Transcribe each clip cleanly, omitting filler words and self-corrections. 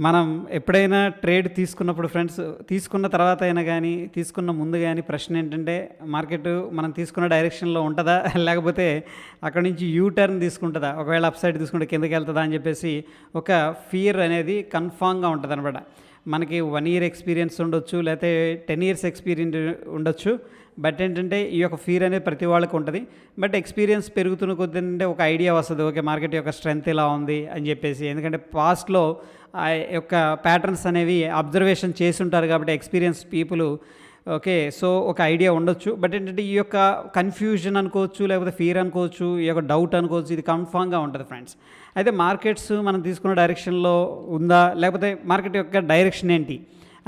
మనం ఎప్పుడైనా ట్రేడ్ తీసుకున్నప్పుడు ఫ్రెండ్స్, తీసుకున్న తర్వాత అయినా కానీ, తీసుకున్న ముందు కానీ ప్రశ్న ఏంటంటే, మార్కెట్ మనం తీసుకున్న డైరెక్షన్‌లో ఉంటదా? లేకపోతే అక్కడి నుంచి యూ టర్న్ తీసుకుంటదా? ఒకవేళ అప్ సైడ్ తీసుకుంటే కిందకెళ్తదా అని చెప్పేసి ఒక ఫియర్ అనేది కన్ఫామ్‌గా ఉంటదనమాట. మనకి 1 ఇయర్ ఎక్స్‌పీరియన్స్ ఉండొచ్చు, లేతే 10 ఇయర్స్ ఎక్స్‌పీరియన్స్ ఉండొచ్చు. బట్ ఏంటంటే, ఈ యొక్క ఫియర్ అనేది ప్రతి వాళ్ళకి ఉంటది. బట్ ఎక్స్‌పీరియన్స్ పెరుగుతున్న కొద్దీ ఏంటంటే ఒక ఐడియా వస్తది. ఓకే, మార్కెట్ యొక్క స్ట్రెంత్ ఇలా ఉంది అని చెప్పేసి. ఎందుకంటే పాస్ట్‌లో ఆ యొక్క ప్యాటర్న్స్ అనేవి అబ్జర్వేషన్ చేసుంటారు కాబట్టి ఎక్స్‌పీరియన్స్డ్ పీపుల్. ఓకే, సో ఒక ఐడియా ఉండొచ్చు. బట్ ఏంటంటే ఈ యొక్క కన్‌ఫ్యూజన్ అనుకోవచ్చు, లేకపోతే ఫియర్ అనుకోవచ్చు, ఈ యొక్క డౌట్ అనుకోవచ్చు, ఇది కన్ఫామ్‌గా ఉంటది ఫ్రెండ్స్. అయితే మార్కెట్స్ మనం తీసుకున్న డైరెక్షన్‌లో ఉందా? లేకపోతే మార్కెట్ యొక్క డైరెక్షన్ ఏంటి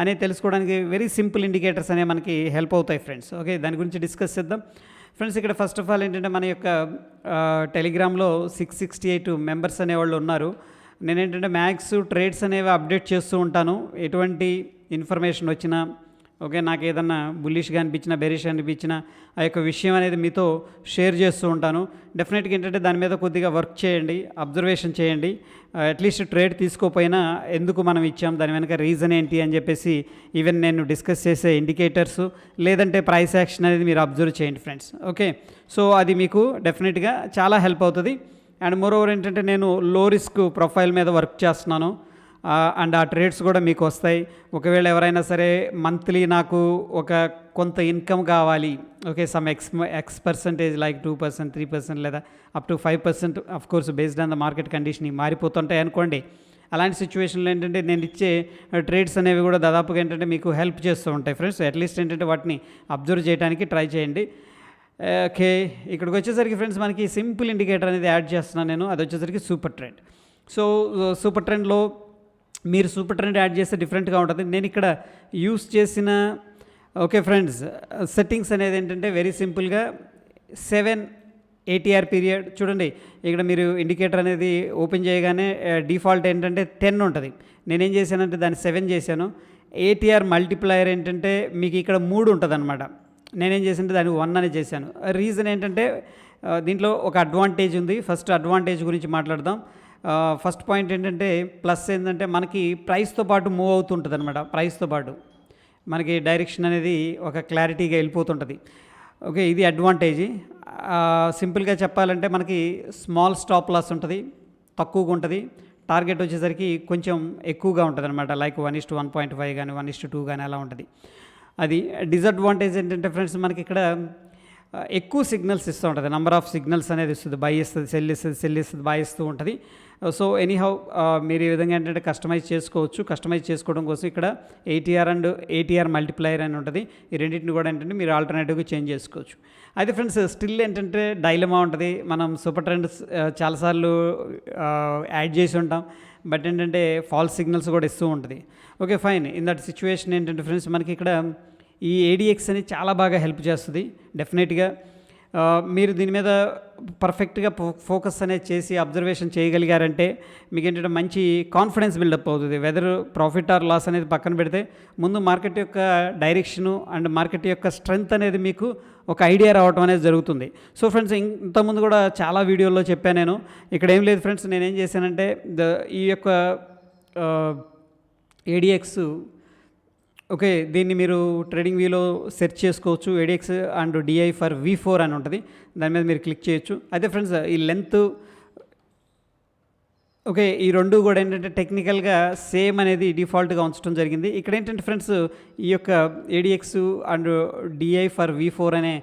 అనేది తెలుసుకోవడానికి వెరీ సింపుల్ ఇండికేటర్స్ అనేవి మనకి హెల్ప్ అవుతాయి ఫ్రెండ్స్. ఓకే, దాని గురించి డిస్కస్ చేద్దాం ఫ్రెండ్స్. ఇక్కడ ఫస్ట్ ఆఫ్ ఆల్ ఏంటంటే మన యొక్క టెలిగ్రామ్లో 668 మెంబర్స్ అనేవాళ్ళు ఉన్నారు. నేనేంటంటే మ్యాక్స్ ట్రేడ్స్ అనేవి అప్డేట్ చేస్తూ ఉంటాను. ఎటువంటి ఇన్ఫర్మేషన్ వచ్చినా, ఓకే, నాకు ఏదన్నా బుల్లిష్గా అనిపించినా, బెరిష్ అనిపించినా ఆ యొక్క విషయం అనేది మీతో షేర్ చేస్తూ ఉంటాను. డెఫినెట్గా ఏంటంటే దాని మీద కొద్దిగా వర్క్ చేయండి, అబ్జర్వేషన్ చేయండి. అట్లీస్ట్ ట్రేడ్ తీసుకోపోయినా ఎందుకు మనం ఇచ్చాం, దాని వెనక రీజన్ ఏంటి అని చెప్పేసి ఈవెన్ నేను డిస్కస్ చేసే ఇండికేటర్స్ లేదంటే ప్రైస్ యాక్షన్ అనేది మీరు అబ్జర్వ్ చేయండి ఫ్రెండ్స్. ఓకే, సో అది మీకు డెఫినెట్గా చాలా హెల్ప్ అవుతుంది. అండ్ మోరోవర్ ఏంటంటే నేను లో రిస్క్ ప్రొఫైల్ మీద వర్క్ చేస్తున్నాను. అండ్ ఆ ట్రేడ్స్ కూడా మీకు వస్తాయి. ఒకవేళ ఎవరైనా సరే మంత్లీ నాకు ఒక కొంత ఇన్కమ్ కావాలి, okay, some X percentage like 2%, 3% లేదా up to 5% of course based on the market condition మారిపోతుంటాయి అనుకోండి. అలాంటి సిచ్యువేషన్లో ఏంటంటే నేను ఇచ్చే ట్రేడ్స్ అనేవి కూడా దాదాపుగా ఏంటంటే మీకు హెల్ప్ చేస్తూ ఉంటాయి ఫ్రెండ్స్. అట్లీస్ట్ ఏంటంటే వాటిని అబ్జర్వ్ చేయడానికి ట్రై చేయండి. ఓకే, ఇక్కడికి వచ్చేసరికి ఫ్రెండ్స్ మనకి సింపుల్ ఇండికేటర్ అనేది యాడ్ చేస్తున్నాను నేను. అది వచ్చేసరికి సూపర్ ట్రెండ్. సో సూపర్ ట్రెండ్లో మీరు సూపర్ ట్రెండ్ యాడ్ చేస్తే డిఫరెంట్గా ఉంటుంది. నేను ఇక్కడ యూస్ చేసిన ఓకే ఫ్రెండ్స్ సెట్టింగ్స్ అనేది ఏంటంటే వెరీ సింపుల్గా 7 ATR పీరియడ్ చూడండి. ఇక్కడ మీరు ఇండికేటర్ అనేది ఓపెన్ చేయగానే డిఫాల్ట్ ఏంటంటే 10 ఉంటుంది. నేనేం చేశానంటే దాన్ని 7 చేశాను. ATR మల్టిప్లయర్ ఏంటంటే మీకు ఇక్కడ 3 ఉంటుంది అనమాట. నేనేం చేశానంటే దాన్ని 1 అని చేశాను. రీజన్ ఏంటంటే దీంట్లో ఒక అడ్వాంటేజ్ ఉంది. ఫస్ట్ అడ్వాంటేజ్ గురించి మాట్లాడదాం. ఫస్ట్ పాయింట్ ఏంటంటే ప్లస్ ఏంటంటే మనకి ప్రైస్తో పాటు మూవ్ అవుతుంటుంది అనమాట. ప్రైస్తో పాటు మనకి డైరెక్షన్ అనేది ఒక క్లారిటీగా వెళ్ళిపోతుంటుంది. ఓకే, ఇది అడ్వాంటేజ్. సింపుల్గా చెప్పాలంటే మనకి స్మాల్ స్టాప్ లాస్ ఉంటుంది, తక్కువగా ఉంటుంది. టార్గెట్ వచ్చేసరికి కొంచెం ఎక్కువగా ఉంటుంది అనమాట. లైక్ 1:1.5 కానీ 1:2 కానీ అలా ఉంటుంది. అది డిసడ్వాంటేజ్ ఏంటంటే ఫ్రెండ్స్ మనకి ఇక్కడ ఎక్కువ సిగ్నల్స్ ఇస్తూ ఉంటుంది. నెంబర్ ఆఫ్ సిగ్నల్స్ అనేది ఇస్తుంది. బై ఇస్తుంది, సెల్ ఇస్తుంది, సెల్ ఇస్తుంది, బై ఇస్తూ ఉంటుంది. సో ఎనీహౌ మీరు ఈ విధంగా ఏంటంటే కస్టమైజ్ చేసుకోవచ్చు. కస్టమైజ్ చేసుకోవడం కోసం ఇక్కడ ATR అండ్ ATR మల్టిప్లయర్ అని ఉంటుంది. ఈ రెండింటిని కూడా ఏంటంటే మీరు ఆల్టర్నేటివ్గా చేంజ్ చేసుకోవచ్చు. అయితే ఫ్రెండ్స్ స్టిల్ ఏంటంటే డైలమా ఉంటుంది. మనం సూపర్ ట్రెండ్స్ చాలాసార్లు యాడ్ చేసి ఉంటాం. బట్ ఏంటంటే ఫాల్స్ సిగ్నల్స్ కూడా ఇస్తూ ఉంటుంది. Okay fine. In that situation ఏంటంటే ఫ్రెండ్స్ మనకి ఇక్కడ ఈ ADX అనేది చాలా బాగా హెల్ప్ చేస్తుంది. డెఫినెట్గా మీరు దీని మీద పర్ఫెక్ట్గా ఫోకస్ అనేది చేసి అబ్జర్వేషన్ చేయగలిగారంటే మీకు ఏంటంటే మంచి కాన్ఫిడెన్స్ బిల్డప్ అవుతుంది. వెదర్ ప్రాఫిట్ ఆర్ లాస్ అనేది పక్కన పెడితే ముందు మార్కెట్ యొక్క డైరెక్షను అండ్ మార్కెట్ యొక్క స్ట్రెంగ్త్ అనేది మీకు ఒక ఐడియా రావడం అనేది జరుగుతుంది. సో ఫ్రెండ్స్ ఇంతకుముందు కూడా చాలా వీడియోల్లో చెప్పాను నేను. ఇక్కడ ఏం లేదు ఫ్రెండ్స్, నేనేం చేశానంటే ఈ యొక్క ADX ఓకే, దీన్ని మీరు ట్రేడింగ్ వ్యూలో సెర్చ్ చేసుకోవచ్చు. ADX and DI for V4 అని ఉంటుంది. దాని మీద మీరు క్లిక్ చేయొచ్చు. అయితే ఫ్రెండ్స్ ఈ లెంత్ ఓకే, ఈ రెండు కూడా ఏంటంటే టెక్నికల్గా సేమ్ అనేది డిఫాల్ట్గా ఉంచడం జరిగింది. ఇక్కడ ఏంటంటే ఫ్రెండ్స్ ఈ యొక్క ADX and DI for V4 అనే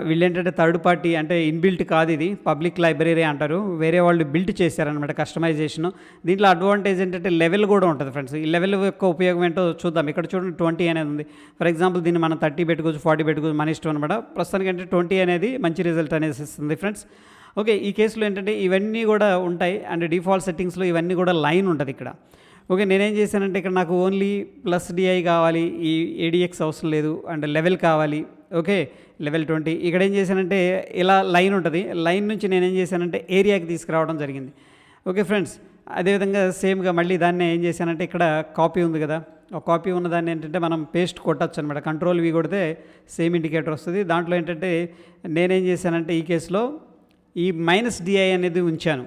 వీళ్ళేంటంటే థర్డ్ పార్టీ అంటే ఇన్బిల్ట్ కాదు, ఇది పబ్లిక్ లైబ్రరీ అంటారు. వేరే వాళ్ళు బిల్ట్ చేశారనమాట కస్టమైజేషన్. దీంట్లో అడ్వాంటేజ్ ఏంటంటే లెవెల్ కూడా ఉంటుంది ఫ్రెండ్స్. ఈ లెవెల్ యొక్క ఉపయోగం ఏంటో చూద్దాం. ఇక్కడ చూడండి 20 అనేది ఉంది. ఫర్ ఎగ్జాంపుల్ దీన్ని మనం 30 పెట్టుకోవచ్చు, 40 పెట్టుకోవచ్చు, మన ఇష్టం అనమాట. ప్రస్తుతానికి అంటే 20 అనేది మంచి రిజల్ట్ అనేది ఇస్తుంది ఫ్రెండ్స్. ఓకే, ఈ కేసులో ఏంటంటే ఇవన్నీ కూడా ఉంటాయి. అండ్ డిఫాల్ట్ సెట్టింగ్స్లో ఇవన్నీ కూడా లైన్ ఉంటుంది ఇక్కడ. ఓకే, నేనేం చేశానంటే ఇక్కడ నాకు ఓన్లీ ప్లస్ DI కావాలి, ఈ ADX అవసరం లేదు. అండ్ లెవెల్ కావాలి. Okay, level 20. ఇక్కడ ఏం చేశానంటే ఇలా లైన్ ఉంటుంది. లైన్ నుంచి నేనేం చేశానంటే ఏరియాకి తీసుకురావడం జరిగింది. ఓకే ఫ్రెండ్స్, అదేవిధంగా సేమ్గా మళ్ళీ దాన్ని ఏం చేశానంటే ఇక్కడ కాపీ ఉంది కదా, ఆ కాపీ ఉన్న దాన్ని ఏంటంటే మనం పేస్ట్ కొట్టచ్చు అనమాట. Ctrl+V కొడితే సేమ్ ఇండికేటర్ వస్తుంది. దాంట్లో ఏంటంటే నేనేం చేశానంటే ఈ కేసులో ఈ -DI అనేది ఉంచాను.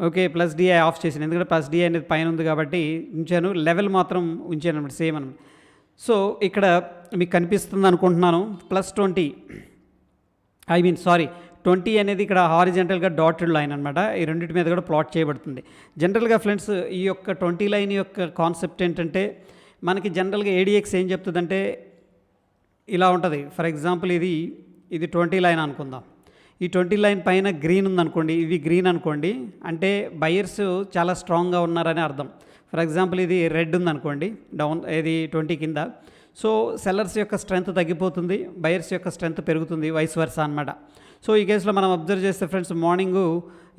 ఓకే. ప్లస్ డిఐ ఆఫ్ చేశాను. ఎందుకంటే ప్లస్ డిఐ అనేది పైన ఉంది కాబట్టి ఉంచాను. లెవెల్ మాత్రం ఉంచాను అనమాట సేమ్ అనమాట. సో ఇక్కడ మీకు కనిపిస్తుంది అనుకుంటున్నాను. +20 20 అనేది ఇక్కడ హారిజంటల్గా డాటెడ్ లైన్ అనమాట. ఈ రెండింటి మీద కూడా ప్లాట్ చేయబడుతుంది. జనరల్గా ఫ్రెండ్స్ ఈ యొక్క 20 లైన్ యొక్క కాన్సెప్ట్ ఏంటంటే మనకి జనరల్గా ఏడిఎక్స్ ఏం చెప్తుందంటే ఇలా ఉంటుంది. ఫర్ ఎగ్జాంపుల్ ఇది 20 లైన్ అనుకుందాం. ఈ 20 లైన్ పైన గ్రీన్ ఉందనుకోండి, ఇది గ్రీన్ అనుకోండి, అంటే బయర్స్ చాలా స్ట్రాంగ్గా ఉన్నారని అర్థం. ఫర్ ఎగ్జాంపుల్ ఇది రెడ్ ఉందనుకోండి, డౌన్ ఇది 20 కింద. సో సెల్లర్స్ యొక్క స్ట్రెంత్ తగ్గిపోతుంది, బయర్స్ యొక్క స్ట్రెంత్ పెరుగుతుంది, వైస్ వర్సా అనమాట. సో ఈ కేసులో మనం అబ్జర్వ్ చేస్తే ఫ్రెండ్స్ మార్నింగు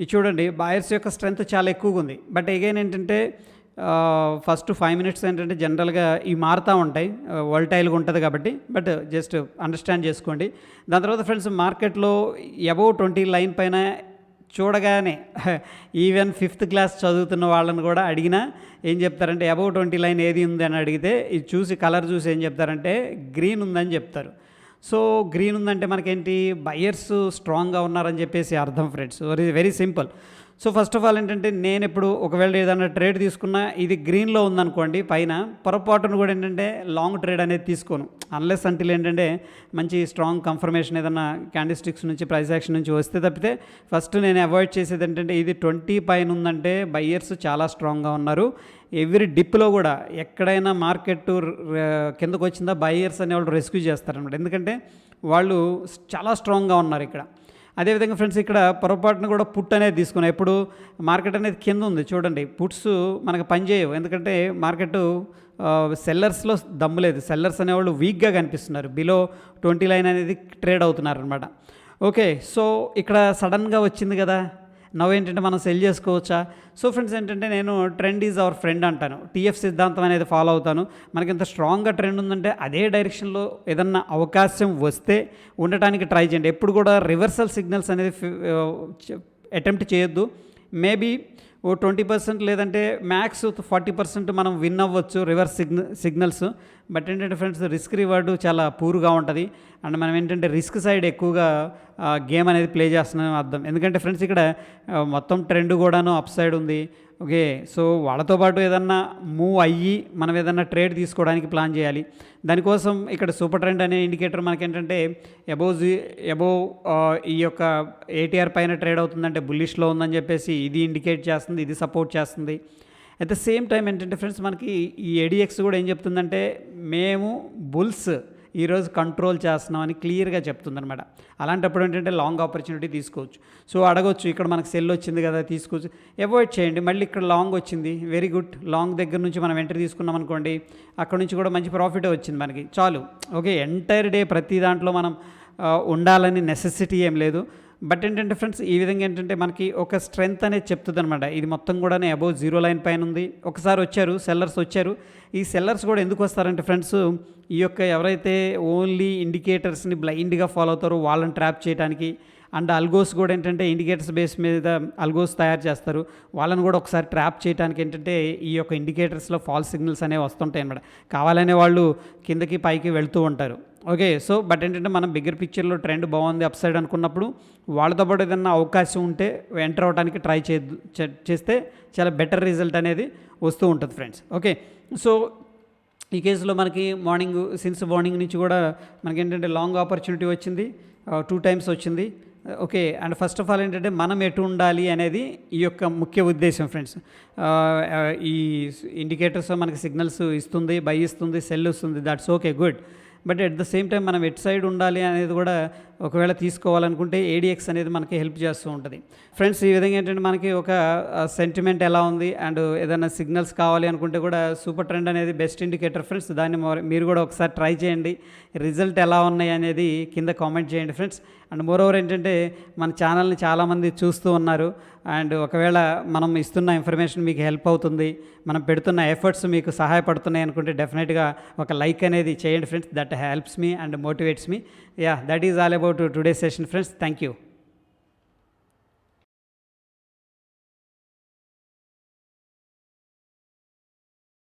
ఇది చూడండి, బయర్స్ యొక్క స్ట్రెంత్ చాలా ఎక్కువగా ఉంది. బట్ అగైన్ ఏంటంటే ఫస్ట్ 5 మినిట్స్ ఏంటంటే జనరల్గా ఇవి మారుతూ ఉంటాయి, వోల్టైల్గా ఉంటుంది కాబట్టి. బట్ జస్ట్ అండర్స్టాండ్ చేసుకోండి. దాని తర్వాత ఫ్రెండ్స్ మార్కెట్లో అబౌవ్ 20 లైన్ పైన చూడగానే ఈవెన్ 5th క్లాస్ చదువుతున్న వాళ్ళని కూడా అడిగినా ఏం చెప్తారంటే అబౌవ్ 20 లైన్ ఏది ఉంది అని అడిగితే ఇది చూసి కలర్ చూసి ఏం చెప్తారంటే గ్రీన్ ఉందని చెప్తారు. సో గ్రీన్ ఉందంటే మనకేంటి, బయర్స్ స్ట్రాంగ్గా ఉన్నారని చెప్పేసి అర్థం friends. Very very simple. So first of all ఏంటంటే నేను ఇప్పుడు ఒకవేళ ఏదైనా ట్రేడ్ తీసుకున్నా ఇది గ్రీన్లో ఉందనుకోండి పైన, పొరపాటును కూడా ఏంటంటే లాంగ్ ట్రేడ్ అనేది తీసుకోను అన్లెస్ అంటిల్ ఏంటంటే మంచి స్ట్రాంగ్ కన్ఫర్మేషన్ ఏదైనా క్యాండిస్టిక్స్ నుంచి ప్రైస్ యాక్షన్ నుంచి వస్తే తప్పితే ఫస్ట్ నేను అవాయిడ్ చేసేది ఏంటంటే ఇది 20 పైన ఉందంటే బయ్యర్స్ చాలా స్ట్రాంగ్గా ఉన్నారు. ఎవ్రీ డిప్లో కూడా ఎక్కడైనా మార్కెట్ కిందకు వచ్చిందా బయ్యర్స్ అనేవాళ్ళు రెస్క్యూ చేస్తారనమాట. ఎందుకంటే వాళ్ళు చాలా స్ట్రాంగ్గా ఉన్నారు ఇక్కడ. అదేవిధంగా ఫ్రెండ్స్ ఇక్కడ పొరపాటును కూడా పుట్ అనేది తీసుకున్నాం. ఎప్పుడు మార్కెట్ అనేది కింద ఉంది చూడండి, పుట్స్ మనకు పనిచేయవు. ఎందుకంటే మార్కెట్ సెల్లర్స్లో దమ్ము లేదు, సెల్లర్స్ అనేవాళ్ళు వీక్గా కనిపిస్తున్నారు, బిలో 20 లైన్ అనేది ట్రేడ్ అవుతున్నారు అనమాట. ఓకే, సో ఇక్కడ సడన్గా వచ్చింది కదా, ఏంటంటే మనం సెల్ చేసుకోవచ్చా? సో ఫ్రెండ్స్ ఏంటంటే నేను ట్రెండ్ ఈజ్ అవర్ ఫ్రెండ్ అంటాను, టీఎఫ్ సిద్ధాంతం అనేది ఫాలో అవుతాను. మనకి ఇంత స్ట్రాంగ్గా ట్రెండ్ ఉందంటే అదే డైరెక్షన్లో ఏదన్నా అవకాశం వస్తే ఉండటానికి ట్రై చేయండి. ఎప్పుడు కూడా రివర్సల్ సిగ్నల్స్ అనేది అటెంప్ట్ చేయొద్దు. మేబీ ఓ 20% లేదంటే మ్యాక్స్ 40% మనం విన్ అవ్వచ్చు రివర్స్ సిగ్నల్స్. బట్ ఏంటంటే ఫ్రెండ్స్ రిస్క్ రివార్డు చాలా పూర్గా ఉంటుంది. అండ్ మనం ఏంటంటే రిస్క్ సైడ్ ఎక్కువగా గేమ్ అనేది ప్లే చేస్తున్నాం అర్థం. ఎందుకంటే ఫ్రెండ్స్ ఇక్కడ మొత్తం ట్రెండ్ కూడాను అప్ సైడ్ ఉంది. ఓకే, సో వాళ్ళతో పాటు ఏదన్నా మూవ్ అయ్యి మనం ఏదన్నా ట్రేడ్ తీసుకోవడానికి ప్లాన్ చేయాలి. దానికోసం ఇక్కడ సూపర్ ట్రెండ్ అనే ఇండికేటర్ మనకేంటంటే అబోవ్ ఈ యొక్క ఏటీఆర్ పైన ట్రేడ్ అవుతుందంటే బుల్లిష్లో ఉందని చెప్పేసి ఇది ఇండికేట్ చేస్తుంది, ఇది సపోర్ట్ చేస్తుంది. అట్ ద సేమ్ టైం ఏంటంటే ఫ్రెండ్స్ మనకి ఈ ఏడిఎక్స్ కూడా ఏం చెప్తుందంటే మేము బుల్స్ ఈరోజు కంట్రోల్ చేస్తున్నామని క్లియర్గా చెప్తుందనమాట. అలాంటప్పుడు ఏంటంటే లాంగ్ ఆపర్చునిటీ తీసుకోవచ్చు. సో అడగొచ్చు, ఇక్కడ మనకు సెల్ వచ్చింది కదా తీసుకోవచ్చు, అవాయిడ్ చేయండి. మళ్ళీ ఇక్కడ లాంగ్ వచ్చింది, వెరీ గుడ్. లాంగ్ దగ్గర నుంచి మనం ఎంట్రీ తీసుకున్నాం అనుకోండి, అక్కడ నుంచి కూడా మంచి ప్రాఫిట్ వచ్చింది మనకి, చాలు. ఓకే, ఎంటైర్ డే ప్రతి దాంట్లో మనం ఉండాలని నెసెసిటీ ఏం లేదు. బట్ ఏంటంటే ఫ్రెండ్స్ ఈ విధంగా ఏంటంటే మనకి ఒక స్ట్రెంత్ అనేది చెప్తుంది అనమాట. ఇది మొత్తం కూడా అబౌవ్ 0 లైన్ పైన ఉంది. ఒకసారి వచ్చారు సెల్లర్స్ వచ్చారు. ఈ సెల్లర్స్ కూడా ఎందుకు వస్తారంటే ఫ్రెండ్స్ ఈ యొక్క ఎవరైతే ఓన్లీ ఇండికేటర్స్ని బ్లైండ్గా ఫాలో అవుతారో వాళ్ళని ట్రాప్ చేయడానికి, అండ్ అల్గోస్ కూడా ఏంటంటే ఇండికేటర్స్ బేస్ మీద అల్గోస్ తయారు చేస్తారు, వాళ్ళని కూడా ఒకసారి ట్రాప్ చేయడానికి ఏంటంటే ఈ యొక్క ఇండికేటర్స్లో ఫాల్స్ సిగ్నల్స్ అనేవి వస్తుంటాయి అన్నమాట. కావాలనే వాళ్ళు కిందకి పైకి వెళ్తూ ఉంటారు. ఓకే, సో బట్ ఏంటంటే మనం బిగ్గర్ పిక్చర్లో ట్రెండ్ బాగుంది అప్ సైడ్ అనుకున్నప్పుడు వాళ్ళతో పాటు ఏదన్నా అవకాశం ఉంటే ఎంటర్ అవ్వడానికి ట్రై చేస్తే చాలా బెటర్ రిజల్ట్ అనేది వస్తూ ఉంటుంది ఫ్రెండ్స్. ఓకే, సో ఈ కేసులో మనకి మార్నింగ్ నుంచి కూడా మనకి ఏంటంటే లాంగ్ ఆపర్చునిటీ వచ్చింది, 2 టైమ్స్ వచ్చింది. Okay, and first of all ఏంటంటే మనం ఎటు ఉండాలి అనేది ఈ యొక్క ముఖ్య ఉద్దేశం ఫ్రెండ్స్. ఈ ఇండికేటర్స్ మనకి సిగ్నల్స్ ఇస్తుంది, బై ఇస్తుంది, సెల్ ఇస్తుంది, that's okay, good. But at the same time మనం ఎట్ సైడ్ ఉండాలి అనేది కూడా ఒకవేళ తీసుకోవాలనుకుంటే ఏడిఎక్స్ అనేది మనకి హెల్ప్ చేస్తూ ఉంటుంది ఫ్రెండ్స్. ఈ విధంగా ఏంటంటే మనకి ఒక సెంటిమెంట్ ఎలా ఉంది అండ్ ఏదైనా సిగ్నల్స్ కావాలి అనుకుంటే కూడా సూపర్ ట్రెండ్ అనేది బెస్ట్ ఇండికేటర్ ఫ్రెండ్స్. దాన్ని మీరు కూడా ఒకసారి ట్రై చేయండి, రిజల్ట్ ఎలా ఉన్నాయి అనేది కింద కామెంట్ చేయండి ఫ్రెండ్స్. అండ్ మోరోవర్ ఏంటంటే మన ఛానల్ని చాలామంది చూస్తూ ఉన్నారు, అండ్ ఒకవేళ మనం ఇస్తున్న ఇన్ఫర్మేషన్ మీకు హెల్ప్ అవుతుంది, మనం పెడుతున్న ఎఫర్ట్స్ మీకు సహాయపడుతున్నాయి అనుకుంటే డెఫినెట్గా ఒక లైక్ అనేది చేయండి friends. That helps me and motivates me. Yeah, that is all about today's session friends. Thank you.